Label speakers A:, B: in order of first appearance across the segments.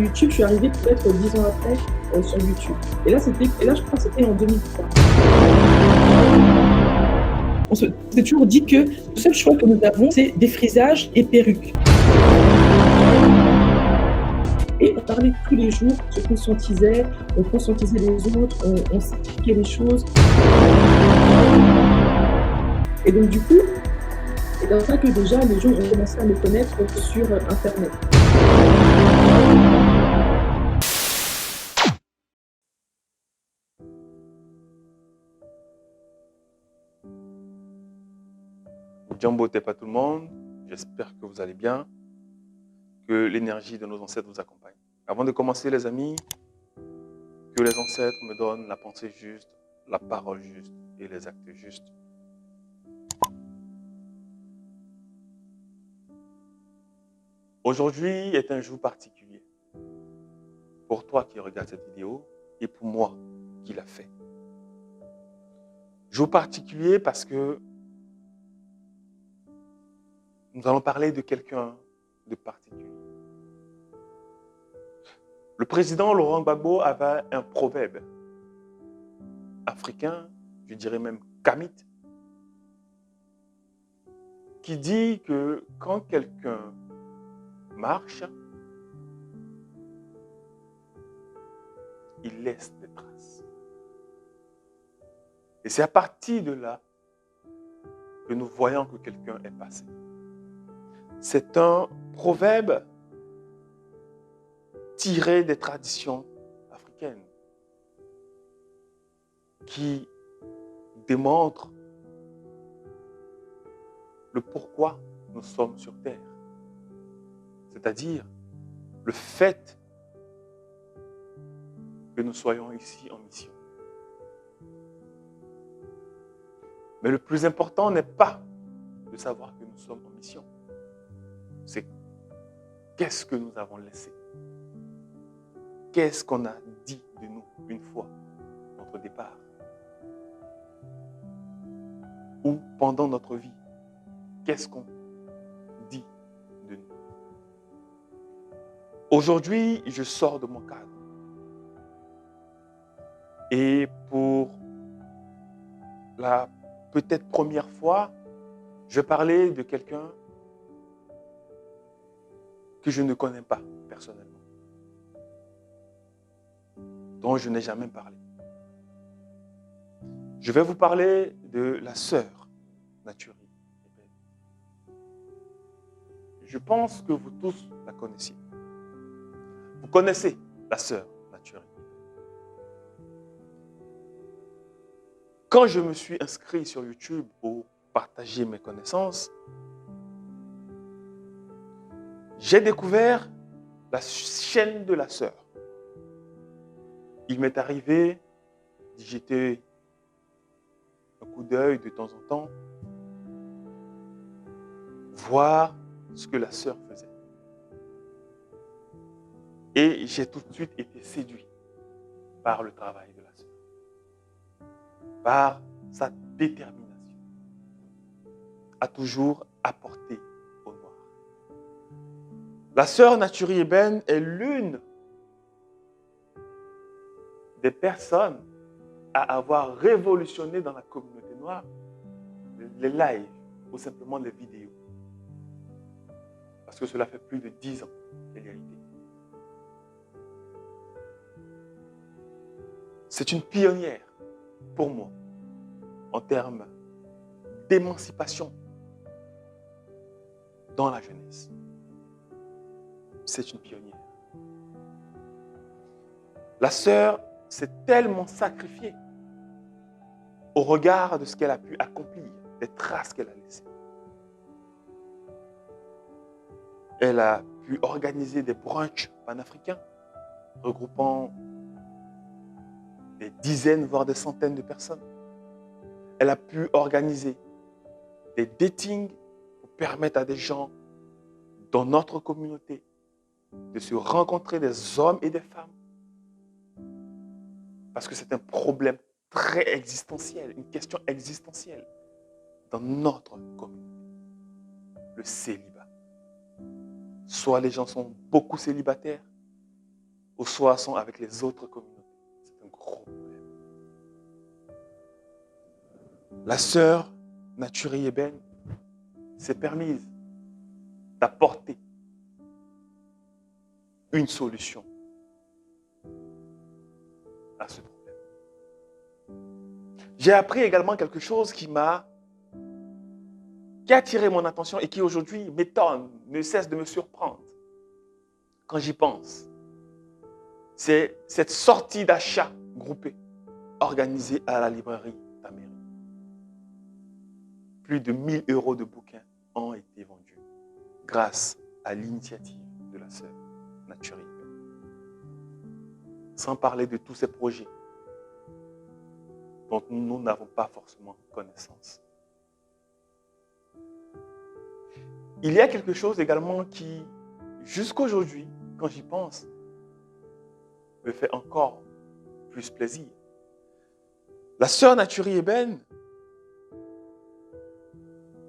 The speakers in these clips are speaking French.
A: YouTube, je suis arrivée peut-être 10 ans après sur YouTube. Et là, je crois que c'était en 2003. On s'est toujours dit que le seul choix que nous avons, c'est défrisage et perruque. Et on parlait tous les jours, on conscientisait les autres, on s'expliquait les choses. Et donc du coup, c'est dans ça que déjà les gens ont commencé à me connaître sur Internet.
B: Djambo t'es pas tout le monde, j'espère que vous allez bien, que l'énergie de nos ancêtres vous accompagne. Avant de commencer les amis, que les ancêtres me donnent la pensée juste, la parole juste et les actes justes. Aujourd'hui est un jour particulier pour toi qui regardes cette vidéo et pour moi qui l'a fait. Jour particulier parce que nous allons parler de quelqu'un de particulier. Le président Laurent Gbagbo avait un proverbe africain, je dirais même kamite, qui dit que quand quelqu'un marche, il laisse des traces. Et c'est à partir de là que nous voyons que quelqu'un est passé. C'est un proverbe tiré des traditions africaines qui démontre le pourquoi nous sommes sur Terre. C'est-à-dire le fait que nous soyons ici en mission. Mais le plus important n'est pas de savoir que nous sommes en mission. C'est qu'est-ce que nous avons laissé. Qu'est-ce qu'on a dit de nous une fois, notre départ. Ou pendant notre vie. Qu'est-ce qu'on dit de nous. Aujourd'hui, je sors de mon cadre. Et pour la peut-être première fois, je vais parler de quelqu'un que je ne connais pas personnellement, dont je n'ai jamais parlé. Je vais vous parler de la sœur Nathurie. Je pense que vous tous la connaissiez. Vous connaissez la sœur Nathurie. Quand je me suis inscrit sur YouTube pour partager mes connaissances, j'ai découvert la chaîne de la sœur. Il m'est arrivé d'y jeter un coup d'œil de temps en temps, voir ce que la sœur faisait. Et j'ai tout de suite été séduit par le travail de la sœur, par sa détermination à toujours apporter au noir. La sœur Nathurie Eben est l'une des personnes à avoir révolutionné dans la communauté noire les lives ou simplement les vidéos. Parce que cela fait plus de 10 ans qu'elle y a été. C'est une pionnière pour moi en termes d'émancipation dans la jeunesse. C'est une pionnière. La sœur s'est tellement sacrifiée au regard de ce qu'elle a pu accomplir, des traces qu'elle a laissées. Elle a pu organiser des brunchs panafricains regroupant des dizaines, voire des centaines de personnes. Elle a pu organiser des datings pour permettre à des gens dans notre communauté de se rencontrer, des hommes et des femmes. Parce que c'est un problème très existentiel, une question existentielle dans notre communauté. Le célibat. Soit les gens sont beaucoup célibataires, ou soit sont avec les autres communautés. C'est un gros problème. La sœur Naturi Eben s'est permise d'apporter une solution à ce problème. J'ai appris également quelque chose qui a attiré mon attention et qui aujourd'hui m'étonne, ne cesse de me surprendre quand j'y pense. C'est cette sortie d'achat groupée organisée à la librairie d'Amérique. Plus de 1000 € de bouquins ont été vendus grâce à l'initiative de la sœur Naturi. Sans parler de tous ces projets dont nous n'avons pas forcément connaissance. Il y a quelque chose également qui, jusqu'aujourd'hui, quand j'y pense, me fait encore plus plaisir. La sœur Naturi Eben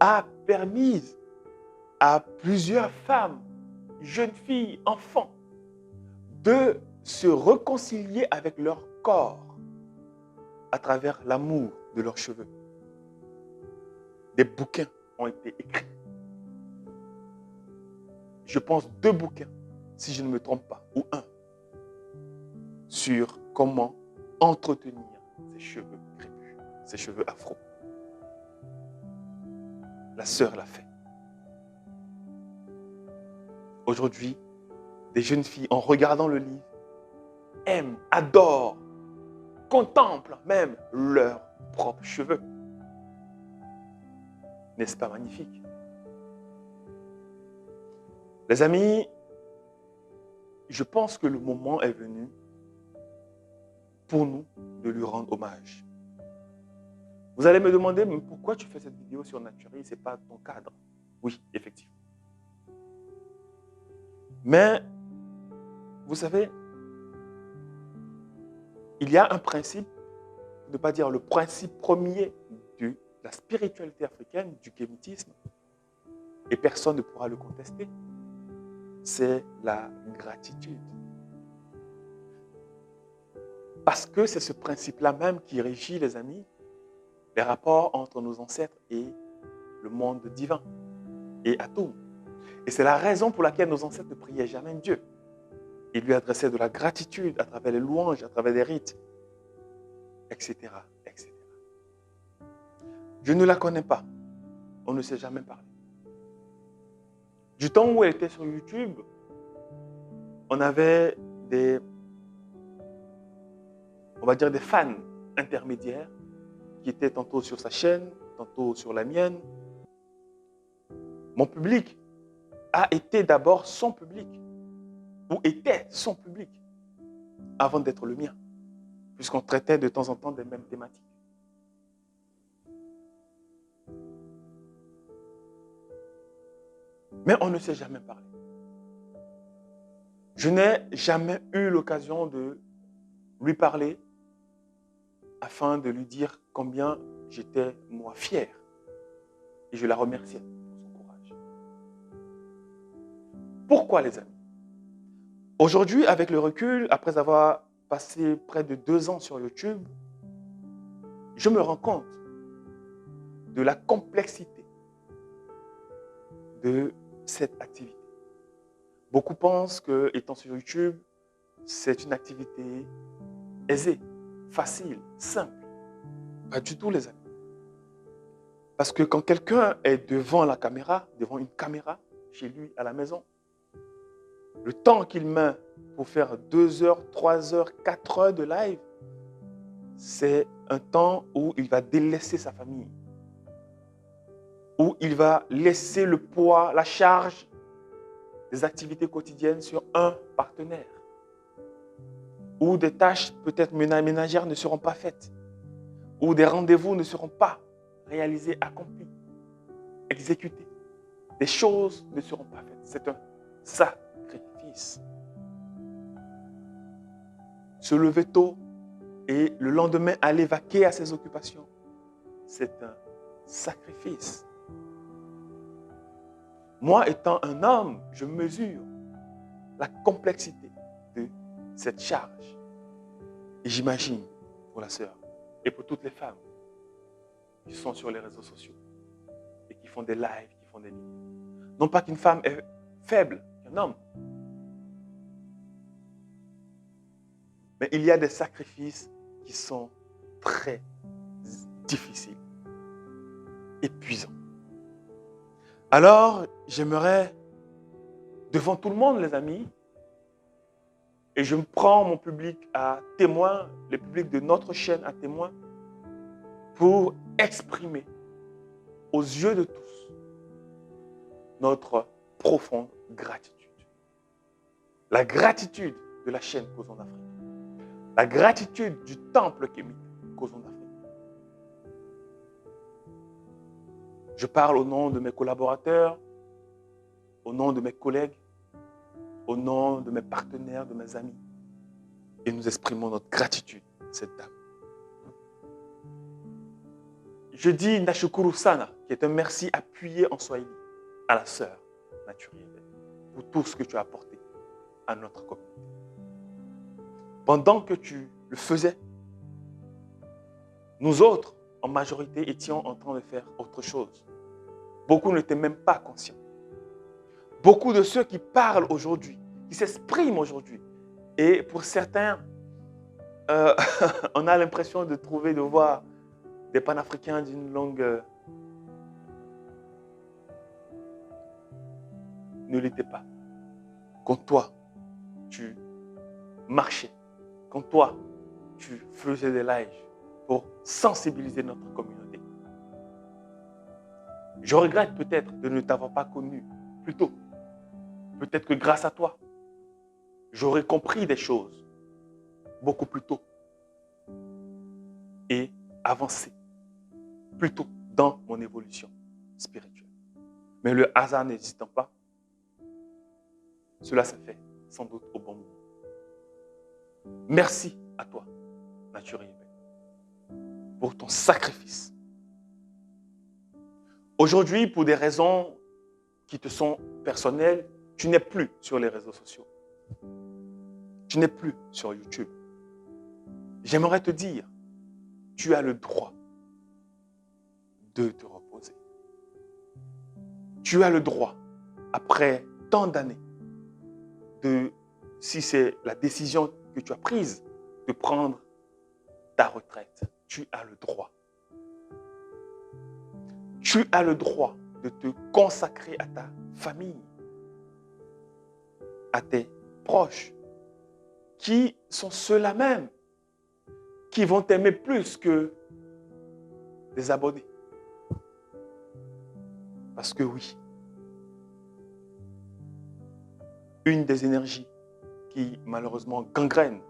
B: a permis à plusieurs femmes, jeunes filles, enfants, de se réconcilier avec leur corps à travers l'amour de leurs cheveux. Des bouquins ont été écrits. Je pense 2 bouquins, si je ne me trompe pas, ou 1, sur comment entretenir ses cheveux crépus, ses cheveux afro. La sœur l'a fait. Aujourd'hui, des jeunes filles, en regardant le livre, aiment, adorent, contemplent même leurs propres cheveux. N'est-ce pas magnifique? Les amis, je pense que le moment est venu pour nous de lui rendre hommage. Vous allez me demander, mais pourquoi tu fais cette vidéo sur Naturi? Ce n'est pas ton cadre. Oui, effectivement. Mais, vous savez, il y a un principe, pour ne pas dire le principe premier de la spiritualité africaine, du kémitisme, et personne ne pourra le contester, c'est la gratitude. Parce que c'est ce principe-là même qui régit, les amis, les rapports entre nos ancêtres et le monde divin et Atum. Et c'est la raison pour laquelle nos ancêtres ne priaient jamais Dieu. Ils lui adressaient de la gratitude à travers les louanges, à travers les rites, etc., etc. Je ne la connais pas. On ne s'est jamais parlé. Du temps où elle était sur YouTube, on avait des fans intermédiaires qui étaient tantôt sur sa chaîne, tantôt sur la mienne. Mon public a été d'abord son public, ou était son public, avant d'être le mien, puisqu'on traitait de temps en temps des mêmes thématiques. Mais on ne s'est jamais parlé. Je n'ai jamais eu l'occasion de lui parler afin de lui dire combien j'étais, moi, fier. Et je la remerciais pour son courage. Pourquoi, les amis? Aujourd'hui, avec le recul, après avoir passé près de 2 ans sur YouTube, je me rends compte de la complexité de cette activité. Beaucoup pensent que, étant sur YouTube, c'est une activité aisée, facile, simple. Pas du tout, les amis. Parce que quand quelqu'un est devant la caméra, devant une caméra, chez lui, à la maison, le temps qu'il met pour faire 2 heures, 3 heures, 4 heures de live, c'est un temps où il va délaisser sa famille, où il va laisser le poids, la charge des activités quotidiennes sur un partenaire, où des tâches peut-être ménagères ne seront pas faites, où des rendez-vous ne seront pas réalisés, accomplis, exécutés. Des choses ne seront pas faites. C'est un sacrifice. Se lever tôt et le lendemain aller vaquer à ses occupations, c'est un sacrifice. Moi, étant un homme, je mesure la complexité de cette charge. Et j'imagine pour la sœur et pour toutes les femmes qui sont sur les réseaux sociaux et qui font des lives, qui font des vidéos. Non pas qu'une femme est faible qu'un homme, mais il y a des sacrifices qui sont très difficiles, épuisants. Alors, j'aimerais, devant tout le monde, les amis, et je me prends mon public à témoin, le public de notre chaîne à témoin, pour exprimer aux yeux de tous notre profonde gratitude. La gratitude de la chaîne Causons d'Afrique. La gratitude du temple kémite Causons d'Afrique. Je parle au nom de mes collaborateurs, au nom de mes collègues, au nom de mes partenaires, de mes amis. Et nous exprimons notre gratitude à cette dame. Je dis Nashukuru Sana, qui est un merci appuyé en Swahili, à la sœur Naturiebe, pour tout ce que tu as apporté à notre communauté. Pendant que tu le faisais, nous autres, en majorité, étions en train de faire autre chose. Beaucoup n'étaient même pas conscients. Beaucoup de ceux qui parlent aujourd'hui, qui s'expriment aujourd'hui, et pour certains, on a l'impression de voir des panafricains d'une langue ne l'était pas. Quand toi, tu marchais, quand toi, tu faisais des lives pour sensibiliser notre communauté. Je regrette peut-être de ne t'avoir pas connu plus tôt. Peut-être que grâce à toi, j'aurais compris des choses beaucoup plus tôt et avancé plus tôt dans mon évolution spirituelle. Mais le hasard n'existant pas, cela s'est fait sans doute au bon moment. Merci à toi, Naturiebe, pour ton sacrifice. Aujourd'hui, pour des raisons qui te sont personnelles, tu n'es plus sur les réseaux sociaux. Tu n'es plus sur YouTube. J'aimerais te dire, tu as le droit de te reposer. Tu as le droit, après tant d'années, si c'est la décision que tu as prise de prendre ta retraite, tu as le droit. Tu as le droit de te consacrer à ta famille, à tes proches, qui sont ceux-là même qui vont t'aimer plus que des abonnés. Parce que oui, une des énergies qui malheureusement gangrène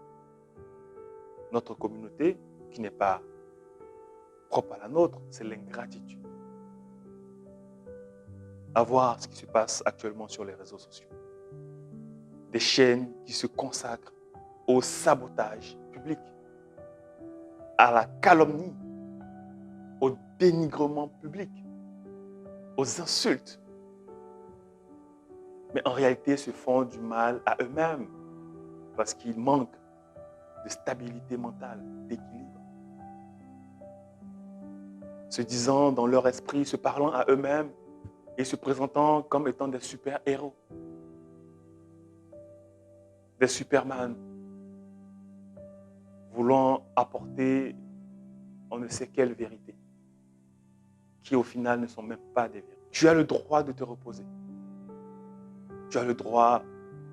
B: notre communauté, qui n'est pas propre à la nôtre, c'est l'ingratitude. À voir ce qui se passe actuellement sur les réseaux sociaux. Des chaînes qui se consacrent au sabotage public, à la calomnie, au dénigrement public, aux insultes. Mais en réalité, se font du mal à eux-mêmes parce qu'ils manquent de stabilité mentale, d'équilibre. Se disant dans leur esprit, se parlant à eux-mêmes et se présentant comme étant des super-héros, des Superman, voulant apporter on ne sait quelle vérité, qui au final ne sont même pas des vérités. Tu as le droit de te reposer. Tu as le droit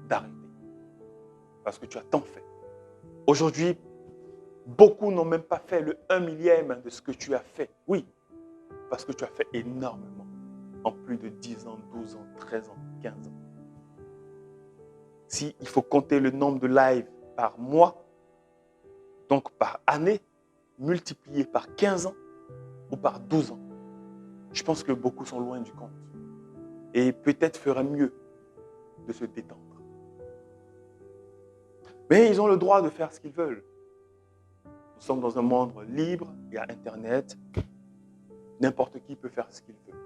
B: d'arrêter. Parce que tu as tant fait. Aujourd'hui, beaucoup n'ont même pas fait le 1/1000 de ce que tu as fait. Oui, parce que tu as fait énormément. En plus de 10 ans, 12 ans, 13 ans, 15 ans. Si il faut compter le nombre de lives par mois, donc par année, multiplié par 15 ans ou par 12 ans, je pense que beaucoup sont loin du compte. Et peut-être feraient mieux de se détendre. Mais ils ont le droit de faire ce qu'ils veulent. Nous sommes dans un monde libre, il y a Internet, n'importe qui peut faire ce qu'il veut.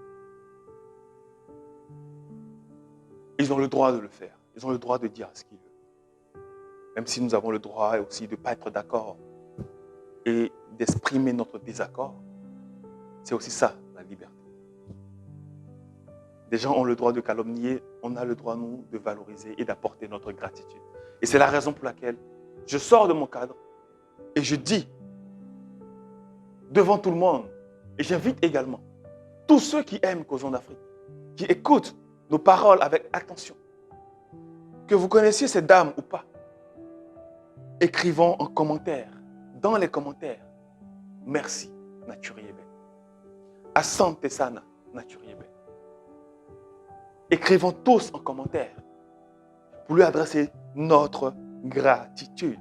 B: Ils ont le droit de le faire, ils ont le droit de dire ce qu'ils veulent. même si nous avons le droit aussi de ne pas être d'accord et d'exprimer notre désaccord, c'est aussi ça, la liberté. Des gens ont le droit de calomnier, on a le droit, nous, de valoriser et d'apporter notre gratitude. Et c'est la raison pour laquelle je sors de mon cadre et je dis devant tout le monde, et j'invite également tous ceux qui aiment Causons d'Afrique, qui écoutent nos paroles avec attention, que vous connaissiez cette dame ou pas, écrivons en commentaire, dans les commentaires, merci, Naturiebe. Asante sana, Naturiebe. Écrivons tous en commentaire pour lui adresser notre gratitude.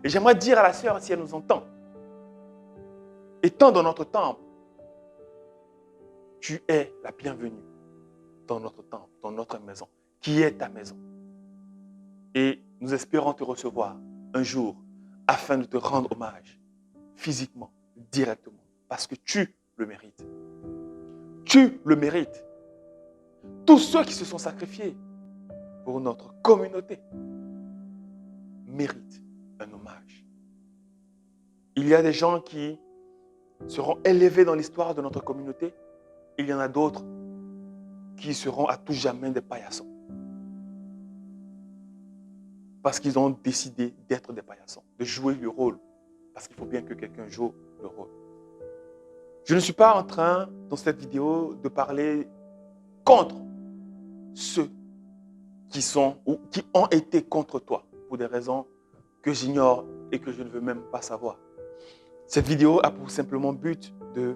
B: Et j'aimerais dire à la sœur, si elle nous entend, étant dans notre temple, tu es la bienvenue dans notre temple, dans notre maison, qui est ta maison. Et nous espérons te recevoir un jour afin de te rendre hommage physiquement, directement, parce que tu le mérites. Tu le mérites. Tous ceux qui se sont sacrifiés pour notre communauté méritent un hommage. Il y a des gens qui seront élevés dans l'histoire de notre communauté. Il y en a d'autres qui seront à tout jamais des paillassons. Parce qu'ils ont décidé d'être des paillassons, de jouer le rôle. Parce qu'il faut bien que quelqu'un joue le rôle. Je ne suis pas en train, dans cette vidéo, de parler contre ceux qui sont ou qui ont été contre toi pour des raisons que j'ignore et que je ne veux même pas savoir. Cette vidéo a pour simplement but de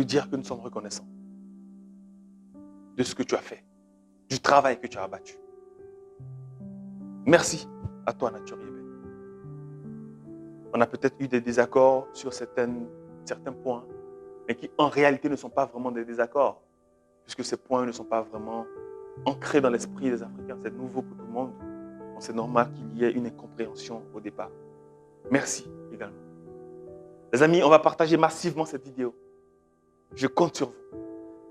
B: dire que nous sommes reconnaissants de ce que tu as fait, du travail que tu as abattu. Merci à toi, Naturiebe. On a peut-être eu des désaccords sur certains points, mais qui en réalité ne sont pas vraiment des désaccords, puisque ces points ne sont pas vraiment ancrés dans l'esprit des Africains. C'est nouveau pour tout le monde. Donc c'est normal qu'il y ait une incompréhension au départ. Merci également. Les amis, on va partager massivement cette vidéo. Je compte sur vous,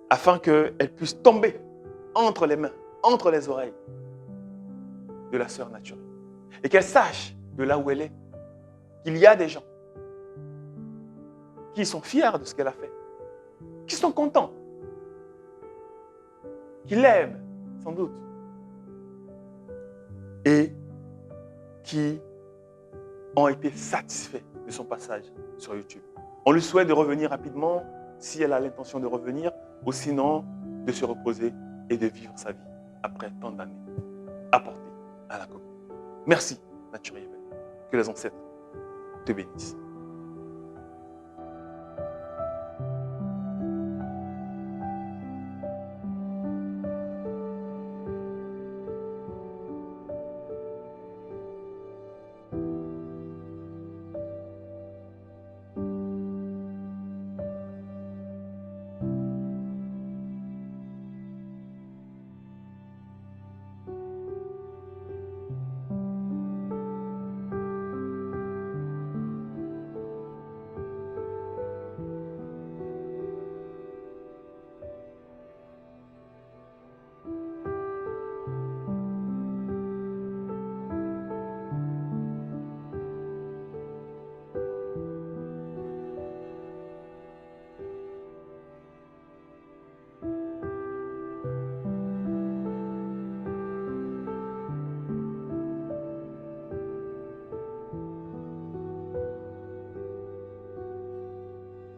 B: afin qu'elle puisse tomber entre les mains, entre les oreilles de la sœur Naturiebe. Et qu'elle sache de là où elle est, qu'il y a des gens qui sont fiers de ce qu'elle a fait, qui sont contents, qui l'aiment sans doute, et qui ont été satisfaits de son passage sur YouTube. On lui souhaite de revenir rapidement, si elle a l'intention de revenir, ou sinon de se reposer et de vivre sa vie après tant d'années apportées à la communauté. Merci, Naturiebe. Que les ancêtres te bénissent.